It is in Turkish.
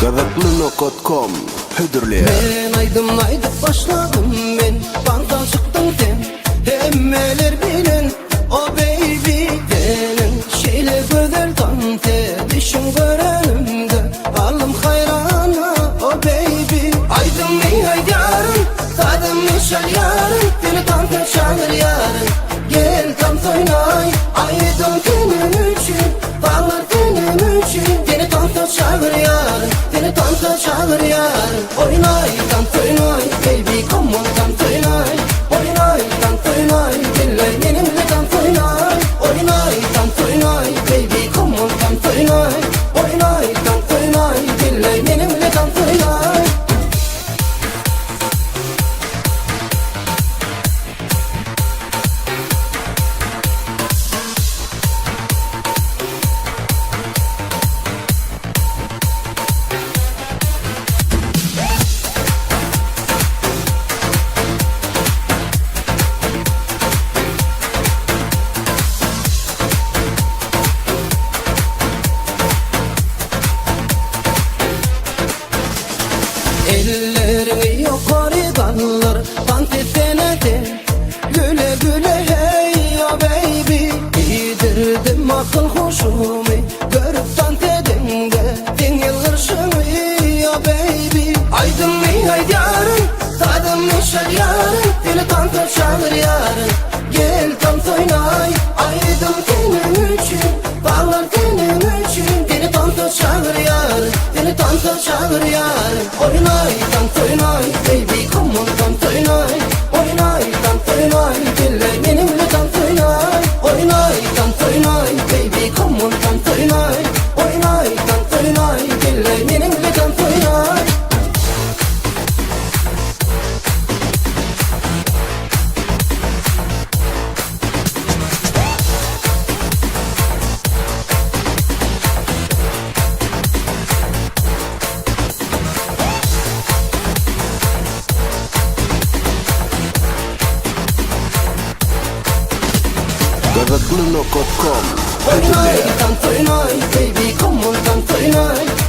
Gazaplı.com Hüdürlüğe Ben aydıp başladım ben Bandan çıktım sen Emmeler bilin o baby Benim şeyle güzel tante Dişim görenimde Alım hayrana o baby Aydım ne aydarım Tadım ne şal yarın Beni tante çağır yarın Gel tante oynay Aydım senin için Bağlar senin için Beni tante çağır yarın Beni tante çağır yarın Oynay tante oynay Baby come on tante oynay Oynay tante oynay Dillay benimle tante oynay Oynay tante oynay Baby come on tante oynay Oynay tante oynay Dillay benimle tante oynay Ellerini yukarı kaldır Tantefenede Güle güle hey ya baby Yedirdim akıl hoşumu Görüp tantedin de Dingelir şunu ya baby Aydın mı aydarın Tadım ne şal yarın Dili tante çağır yarın Gel tante oynay Aydım senin için Bağlar senin için Dili tante çağır yarın Dili tante çağır yarın Oynay tante oynay Baby come on tante oynay Oynay tante oynay Dillay benimle tante oynay Oynay tante oynay Baby come on tante oynay Oynay tante oynay Dillay benimle tante oynay Gazaplı.com Oynay tante oynay Baby come on tante oynay